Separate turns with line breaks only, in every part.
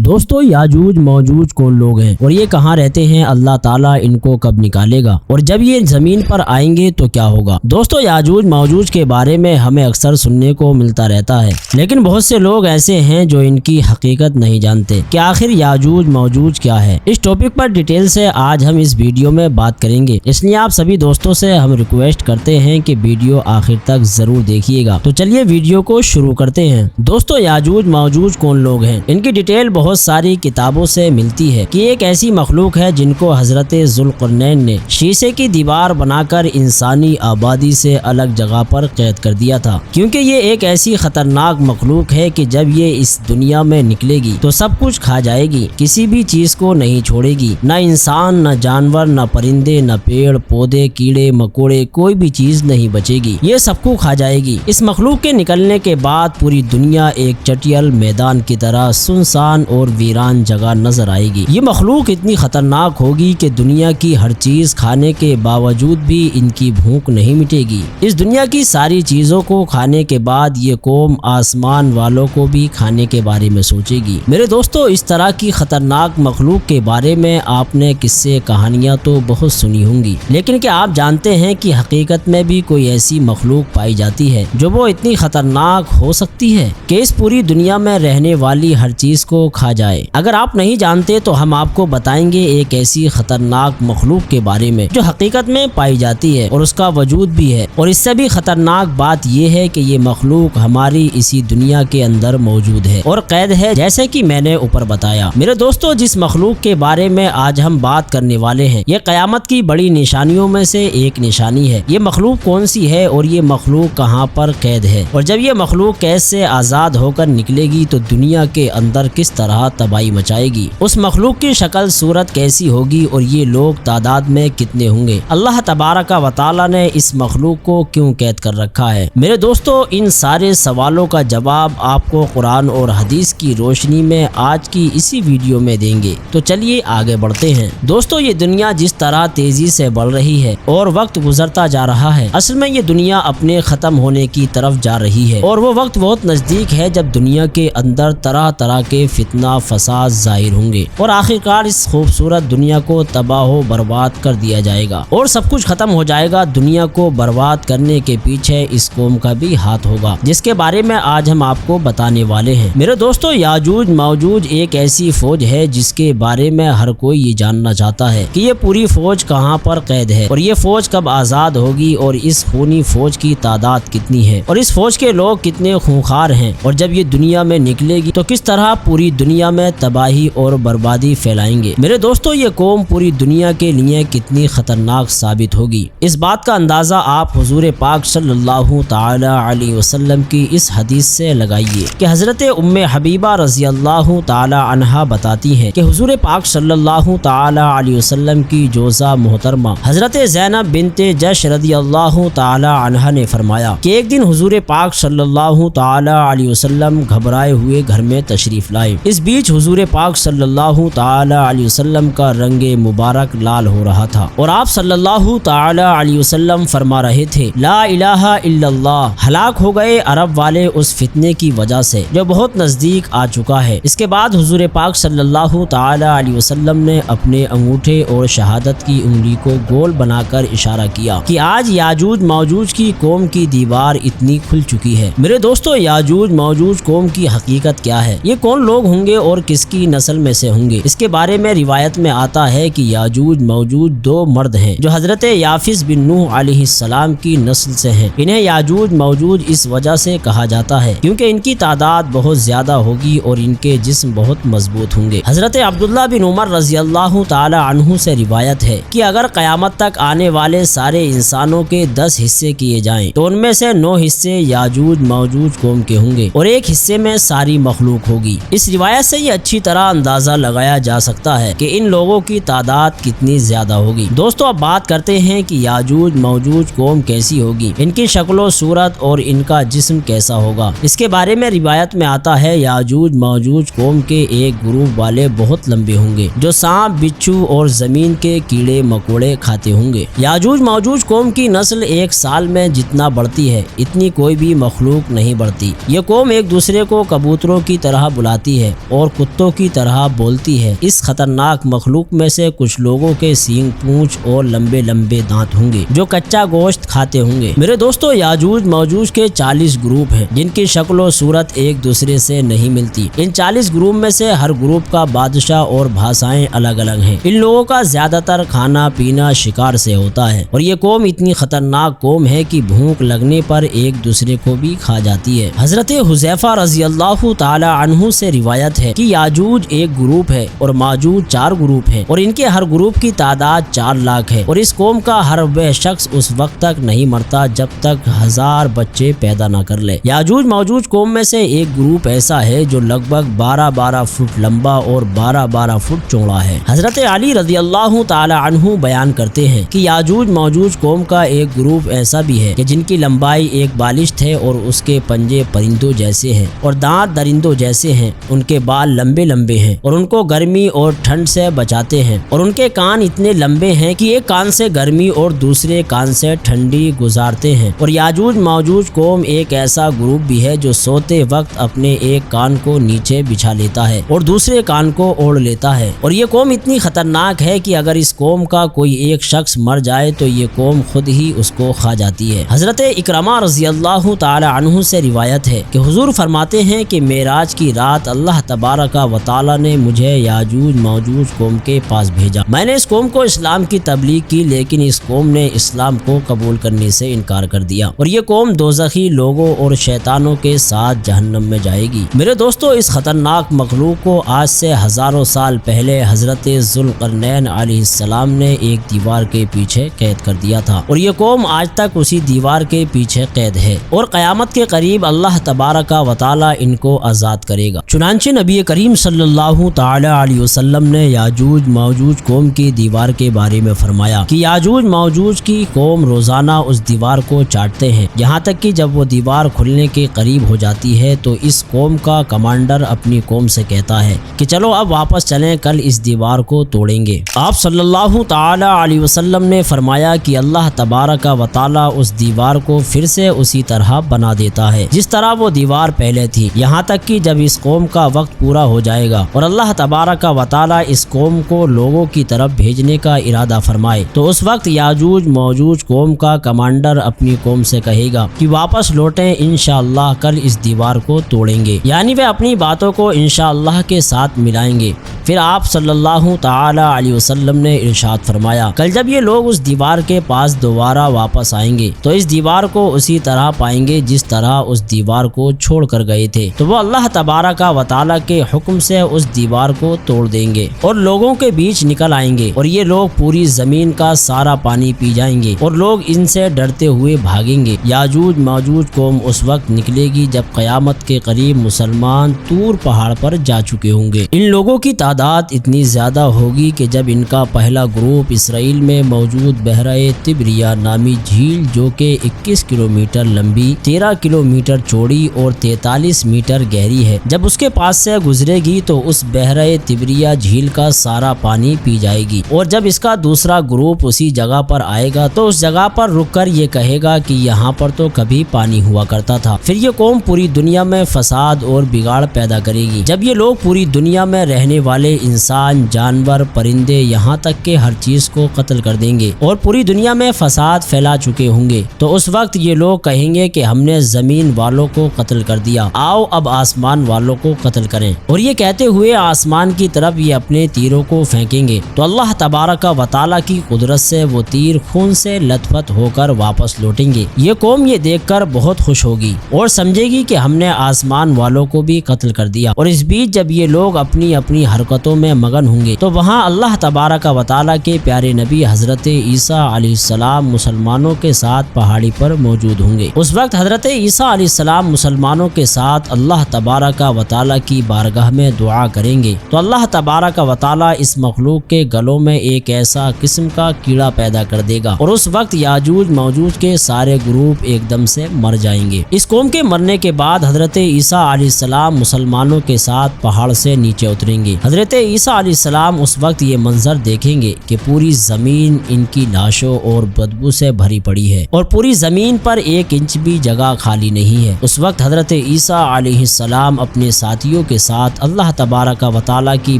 دوستو یاجوج موجوج کون لوگ ہیں اور یہ کہاں رہتے ہیں؟ اللہ تعالیٰ ان کو کب نکالے گا اور جب یہ زمین پر آئیں گے تو کیا ہوگا؟ دوستو یاجوج موجوج کے بارے میں ہمیں اکثر سننے کو ملتا رہتا ہے، لیکن بہت سے لوگ ایسے ہیں جو ان کی حقیقت نہیں جانتے کہ آخر یاجوج موجوج کیا ہے۔ اس ٹاپک پر ڈیٹیل سے آج ہم اس ویڈیو میں بات کریں گے، اس لیے آپ سبھی دوستوں سے ہم ریکویسٹ کرتے ہیں کہ ویڈیو آخر تک ضرور دیکھیے گا۔ تو چلیے ویڈیو کو شروع کرتے ہیں۔ دوستو یاجوج موجوج کون لوگ ہیں؟ ان کی ڈیٹیل بہت ساری کتابوں سے ملتی ہے کہ ایک ایسی مخلوق ہے جن کو حضرت ذوالقرنین نے شیشے کی دیوار بنا کر انسانی آبادی سے الگ جگہ پر قید کر دیا تھا، کیونکہ یہ ایک ایسی خطرناک مخلوق ہے کہ جب یہ اس دنیا میں نکلے گی تو سب کچھ کھا جائے گی، کسی بھی چیز کو نہیں چھوڑے گی، نہ انسان، نہ جانور، نہ پرندے، نہ پیڑ پودے، کیڑے مکوڑے، کوئی بھی چیز نہیں بچے گی، یہ سب کو کھا جائے گی۔ اس مخلوق کے نکلنے کے بعد پوری دنیا ایک چٹیل میدان کی طرح سنسان اور ویران جگہ نظر آئے گی۔ یہ مخلوق اتنی خطرناک ہوگی کہ دنیا کی ہر چیز کھانے کے باوجود بھی ان کی بھوک نہیں مٹے گی۔ اس دنیا کی ساری چیزوں کو کھانے کے بعد یہ قوم آسمان والوں کو بھی کھانے کے بارے میں سوچے گی۔ میرے دوستو، اس طرح کی خطرناک مخلوق کے بارے میں آپ نے قصے کہانیاں تو بہت سنی ہوں گی، لیکن کیا آپ جانتے ہیں کہ حقیقت میں بھی کوئی ایسی مخلوق پائی جاتی ہے جو وہ اتنی خطرناک ہو سکتی ہے کہ اس پوری دنیا میں رہنے والی ہر چیز کو کھا جائے؟ اگر آپ نہیں جانتے تو ہم آپ کو بتائیں گے ایک ایسی خطرناک مخلوق کے بارے میں جو حقیقت میں پائی جاتی ہے اور اس کا وجود بھی ہے، اور اس سے بھی خطرناک بات یہ ہے کہ یہ مخلوق ہماری اسی دنیا کے اندر موجود ہے اور قید ہے، جیسے کہ میں نے اوپر بتایا۔ میرے دوستو، جس مخلوق کے بارے میں آج ہم بات کرنے والے ہیں یہ قیامت کی بڑی نشانیوں میں سے ایک نشانی ہے۔ یہ مخلوق کون سی ہے اور یہ مخلوق کہاں پر قید ہے، اور جب یہ مخلوق قید سے آزاد ہو کر نکلے گی تو دنیا کے اندر کس طرح تباہی مچائے گی؟ اس مخلوق کی شکل صورت کیسی ہوگی اور یہ لوگ تعداد میں کتنے ہوں گے؟ اللہ تبارک و تعالی نے اس مخلوق کو کیوں قید کر رکھا ہے؟ میرے دوستو، ان سارے سوالوں کا جواب آپ کو قرآن اور حدیث کی روشنی میں آج کی اسی ویڈیو میں دیں گے۔ تو چلیے آگے بڑھتے ہیں۔ دوستو، یہ دنیا جس طرح تیزی سے بڑھ رہی ہے اور وقت گزرتا جا رہا ہے، اصل میں یہ دنیا اپنے ختم ہونے کی طرف جا رہی ہے، اور وہ وقت بہت نزدیک ہے جب دنیا کے اندر طرح طرح کے فتنہ فساد ظاہر ہوں گے اور آخرکار اس خوبصورت دنیا کو تباہ و برباد کر دیا جائے گا اور سب کچھ ختم ہو جائے گا۔ دنیا کو برباد کرنے کے پیچھے اس قوم کا بھی ہاتھ ہوگا جس کے بارے میں آج ہم آپ کو بتانے والے ہیں۔ میرے دوستو، یاجوج موجوج ایک ایسی فوج ہے جس کے بارے میں ہر کوئی یہ جاننا چاہتا ہے کہ یہ پوری فوج کہاں پر قید ہے اور یہ فوج کب آزاد ہوگی، اور اس خونی فوج کی تعداد کتنی ہے اور اس فوج کے لوگ کتنے خونخوار ہیں، اور جب یہ دنیا میں نکلے گی تو کس طرح پوری دنیا میں تباہی اور بربادی پھیلائیں گے۔ میرے دوستو، یہ قوم پوری دنیا کے لیے کتنی خطرناک ثابت ہوگی، اس بات کا اندازہ آپ حضور پاک صلی اللہ تعالی علیہ وسلم کی اس حدیث سے لگائیے کہ حضرت ام حبیبہ رضی اللہ تعالی عنہا بتاتی ہیں کہ حضور پاک صلی اللہ تعالی علیہ وسلم کی جوزہ محترمہ حضرت زینب بنت جش رضی اللہ تعالی عنہا نے فرمایا کہ ایک دن حضور پاک صلی اللہ تعالی علیہ وسلم گھبرائے ہوئے گھر میں تشریف لائے۔ اس بیچ حضور پاک صلی اللہ تعالی علیہ وسلم کا رنگ مبارک لال ہو رہا تھا اور آپ صلی اللہ تعالی علیہ وسلم فرما رہے تھے، لا الہ الا اللہ، ہلاک ہو گئے عرب والے اس فتنے کی وجہ سے جو بہت نزدیک آ چکا ہے۔ اس کے بعد حضور پاک صلی اللہ تعالی علیہ وسلم نے اپنے انگوٹھے اور شہادت کی انگلی کو گول بنا کر اشارہ کیا کہ آج یاجوج موجوج کی قوم کی دیوار اتنی کھل چکی ہے۔ میرے دوستو، یاجوج موجوج قوم کی حقیقت کیا ہے؟ یہ کون لوگ ہوں گے اور کس کی نسل میں سے ہوں گے؟ اس کے بارے میں روایت میں آتا ہے کہ یاجوج موجوج دو مرد ہیں جو حضرت یافس بن نوح علیہ السلام کی نسل سے ہیں۔ انہیں یاجوج موجوج اس وجہ سے کہا جاتا ہے کیونکہ ان کی تعداد بہت زیادہ ہوگی اور ان کے جسم بہت مضبوط ہوں گے۔ حضرت عبداللہ بن عمر رضی اللہ تعالی عنہ سے روایت ہے کہ اگر قیامت تک آنے والے سارے انسانوں کے 10 حصے کیے جائیں تو ان میں سے 9 حصے یاجوج موجوج قوم کے ہوں گے اور ایک حصے میں ساری مخلوق ہوگی۔ اس روایت سے یہ اچھی طرح اندازہ لگایا جا سکتا ہے کہ ان لوگوں کی تعداد کتنی زیادہ ہوگی۔ دوستو، اب بات کرتے ہیں کہ یاجوج موجوج قوم کیسی ہوگی، ان کی شکل و صورت اور ان کا جسم کیسا ہوگا۔ اس کے بارے میں روایت میں آتا ہے یاجوج موجوج قوم کے ایک گروپ والے بہت لمبے ہوں گے جو سانپ، بچھو اور زمین کے کیڑے مکوڑے کھاتے ہوں گے۔ یاجوج موجوج قوم کی نسل ایک سال میں جتنا بڑھتی ہے اتنی کوئی بھی مخلوق نہیں بڑھتی۔ یہ قوم ایک دوسرے کو کبوتروں کی طرح بلاتی ہے اور کتوں کی طرح بولتی ہے۔ اس خطرناک مخلوق میں سے کچھ لوگوں کے سینگ، پونچھ اور لمبے لمبے دانت ہوں گے جو کچا گوشت کھاتے ہوں گے۔ میرے دوستو، یاجوج موجوج کے 40 گروپ ہیں جن کی شکل و صورت ایک دوسرے سے نہیں ملتی۔ ان 40 گروپ میں سے ہر گروپ کا بادشاہ اور بھاشائیں الگ الگ ہیں۔ ان لوگوں کا زیادہ تر کھانا پینا شکار سے ہوتا ہے اور یہ قوم اتنی خطرناک قوم ہے کہ بھوک لگنے پر ایک دوسرے کو بھی کھا جاتی ہے۔ حضرت حذیفہ رضی اللہ تعالی عنہ سے روایت ہے کہ یاجوج ایک گروپ ہے اور ماجوج 4 گروپ ہیں اور ان کے ہر گروپ کی تعداد 4 لاکھ ہے اور اس قوم کا ہر وہ شخص اس وقت تک نہیں مرتا جب تک 1000 بچے پیدا نہ کر لے۔ یاجوج موجوج قوم میں سے ایک گروپ ایسا ہے جو لگ بھگ 12 فٹ لمبا اور 12 فٹ چوڑا ہے۔ حضرت علی رضی اللہ تعالی عنہ بیان کرتے ہیں کہ یاجوج موجوج قوم کا ایک گروپ ایسا بھی ہے کہ جن کی لمبائی ایک بالشت ہے اور اس کے پنجے پرندوں جیسے ہیں اور دانت درندوں جیسے ہیں۔ ان کے بال لمبے لمبے ہیں اور ان کو گرمی اور ٹھنڈ سے بچاتے ہیں اور ان کے کان اتنے لمبے ہیں کہ ایک کان سے گرمی اور دوسرے کان سے ٹھنڈی گزارتے ہیں۔ اور یاجوج موجوج قوم ایک ایسا گروپ بھی ہے جو سوتے وقت اپنے ایک کان کو نیچے بچھا لیتا ہے اور دوسرے کان کو اوڑھ لیتا ہے اور یہ قوم اتنی خطرناک ہے کہ اگر اس قوم کا کوئی ایک شخص مر جائے تو یہ قوم خود ہی اس کو کھا جاتی ہے۔ حضرت اکرمہ رضی اللہ تعالی عنہ سے روایت ہے کہ حضور فرماتے ہیں کہ معراج کی رات اللہ تبارک و تعالی نے مجھے یاجوج موجوج قوم کے پاس بھیجا۔ میں نے اس قوم کو اسلام کی تبلیغ کی لیکن اس قوم نے اسلام کو قبول کرنے سے انکار کر دیا اور یہ قوم دوزخی لوگوں اور شیطانوں کے ساتھ جہنم میں جائے گی۔ میرے دوستو، اس خطرناک مخلوق کو آج سے ہزاروں سال پہلے حضرت ذوالقرنین علیہ السلام نے ایک دیوار کے پیچھے قید کر دیا تھا اور یہ قوم آج تک اسی دیوار کے پیچھے قید ہے اور قیامت کے قریب اللہ تبارک و تعالی ان کو آزاد کرے گا۔ چنانچہ نبی کریم صلی اللہ تعالی علیہ وسلم نے یاجوج موجوج قوم کی دیوار کے بارے میں فرمایا کہ یاجوج موجوج کی قوم روزانہ اس دیوار کو چاٹتے ہیں، یہاں تک کہ جب وہ دیوار کھلنے کے قریب ہو جاتی ہے تو اس قوم کا کمانڈر اپنی قوم سے کہتا ہے کہ چلو اب واپس چلیں، کل اس دیوار کو توڑیں گے۔ آپ صلی اللہ تعالی علیہ وسلم نے فرمایا کہ اللہ تبارک و تعالی اس دیوار کو پھر سے اسی طرح بنا دیتا ہے جس طرح وہ دیوار پہلے تھی، یہاں تک کہ جب اس قوم کا وقت پورا ہو جائے گا اور اللہ تبارک و تعالی اس قوم کو لوگوں کی طرف بھیجنے کا ارادہ فرمائے تو اس وقت یاجوج موجوج قوم کا کمانڈر اپنی قوم سے کہے گا کہ واپس لوٹیں، انشاءاللہ کل اس دیوار کو توڑیں گے، یعنی وہ اپنی باتوں کو انشاءاللہ کے ساتھ ملائیں گے۔ پھر آپ صلی اللہ تعالی علیہ وسلم نے ارشاد فرمایا کل جب یہ لوگ اس دیوار کے پاس دوبارہ واپس آئیں گے تو اس دیوار کو اسی طرح پائیں گے جس طرح اس دیوار کو چھوڑ کر گئے تھے، تو وہ اللہ تبارک و تعالی کے حکم سے اس دیوار کو توڑ دیں گے اور لوگوں کے بیچ نکل آئیں گے اور یہ لوگ پوری زمین کا سارا پانی پی جائیں گے اور لوگ ان سے ڈرتے ہوئے بھاگیں گے۔ یاجوج موجوج قوم اس وقت نکلے گی جب قیامت کے قریب مسلمان طور پہاڑ پر جا چکے ہوں گے۔ ان لوگوں کی تعداد اتنی زیادہ ہوگی کہ جب ان کا پہلا گروپ اسرائیل میں موجود بحیرہ طبریہ نامی جھیل جو کہ 21 کلومیٹر لمبی، 13 کلومیٹر چوڑی اور 43 میٹر گہری ہے، جب اس کے پاس سے گزرے گی تو اس بحیرہ طبریہ جھیل کا سارا پانی پی جائے گی اور جب اس کا دوسرا گروپ اسی جگہ پر آئے گا تو اس جگہ پر رک کر یہ کہے گا کہ یہاں پر تو کبھی پانی ہوا کرتا تھا۔ پھر یہ قوم پوری دنیا میں فساد اور بگاڑ پیدا کرے گی۔ جب یہ لوگ پوری دنیا میں رہنے والے انسان، جانور، پرندے، یہاں تک کہ ہر چیز کو قتل کر دیں گے اور پوری دنیا میں فساد پھیلا چکے ہوں گے تو اس وقت یہ لوگ کہیں گے کہ ہم نے زمین والوں کو قتل کر دیا، آؤ اب آسمان والوں کو قتل کریں، اور یہ کہتے ہوئے آسمان کی طرف یہ اپنے تیروں کو پھینکیں گے تو اللہ تبارک و تعالی کی قدرت سے وہ تیر خون سے لت پت ہو کر واپس لوٹیں گے۔ یہ قوم یہ دیکھ کر بہت خوش ہوگی اور سمجھے گی کہ ہم نے آسمان والوں کو بھی قتل کر دیا، اور اس بیچ جب یہ لوگ اپنی اپنی حرکتوں میں مگن ہوں گے تو وہاں اللہ تبارک و تعالی کے پیارے نبی حضرت عیسیٰ علیہ السلام مسلمانوں کے ساتھ پہاڑی پر موجود ہوں گے۔ اس وقت حضرت عیسیٰ علیہ السلام مسلمانوں کے ساتھ اللہ تبارک و تعالی کی بارگاہ میں دعا کریں گے تو اللہ تبارک و تعالی اس مخلوق کے گلوں میں ایک ایسا قسم کا کیڑا پیدا کر دے گا اور اس وقت یاجوج موجوج کے سارے گروپ ایک دم سے مر جائیں گے۔ اس قوم کے مرنے کے بعد حضرت عیسیٰ علیہ السلام مسلمانوں کے ساتھ پہاڑ سے نیچے اتریں گے۔ حضرت حضرت عیسیٰ علیہ السلام اس وقت یہ منظر دیکھیں گے کہ پوری زمین ان کی لاشوں اور بدبو سے بھری پڑی ہے اور پوری زمین پر 1 انچ بھی جگہ خالی نہیں ہے۔ اس وقت حضرت عیسیٰ علیہ السلام اپنے ساتھیوں کے ساتھ اللہ تبارک و تعالیٰ کی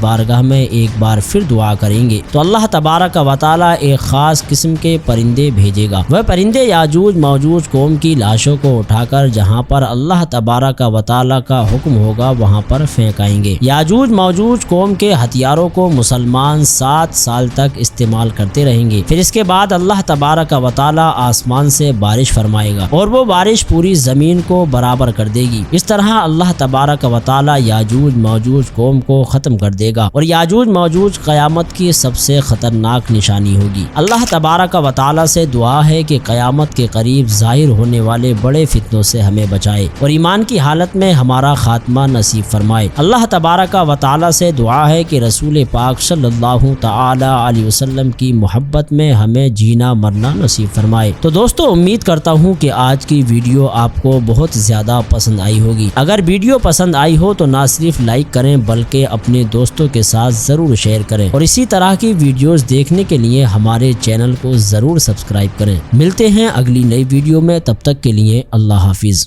بارگاہ میں ایک بار پھر دعا کریں گے تو اللہ تبارک و تعالیٰ ایک خاص قسم کے پرندے بھیجے گا۔ وہ پرندے یاجوج موجوج قوم کی لاشوں کو اٹھا کر جہاں پر اللہ تبارک و تعالیٰ کا حکم ہوگا وہاں پر پھینکائیں گے۔ یاجوج موجوج قوم کے ہتھیاروں کو مسلمان 7 سال تک استعمال کرتے رہیں گے، پھر اس کے بعد اللہ تبارک و تعالیٰ آسمان سے بارش فرمائے گا اور وہ بارش پوری زمین کو برابر کر دے گی۔ اس طرح اللہ تبارک و تعالیٰ یاجوج موجوج قوم کو ختم کر دے گا اور یاجوج موجوج قیامت کی سب سے خطرناک نشانی ہوگی۔ اللہ تبارک و تعالیٰ سے دعا ہے کہ قیامت کے قریب ظاہر ہونے والے بڑے فتنوں سے ہمیں بچائے اور ایمان کی حالت میں ہمارا خاتمہ نصیب فرمائے۔ اللہ تبارک و تعالیٰ سے دعا ہے کہ رسول پاک صلی اللہ تعالی علیہ وسلم کی محبت میں ہمیں جینا مرنا نصیب فرمائے۔ تو دوستو امید کرتا ہوں کہ آج کی ویڈیو آپ کو بہت زیادہ پسند آئی ہوگی۔ اگر ویڈیو پسند آئی ہو تو نہ صرف لائک کریں بلکہ اپنے دوستوں کے ساتھ ضرور شیئر کریں اور اسی طرح کی ویڈیوز دیکھنے کے لیے ہمارے چینل کو ضرور سبسکرائب کریں۔ ملتے ہیں اگلی نئی ویڈیو میں، تب تک کے لیے اللہ حافظ۔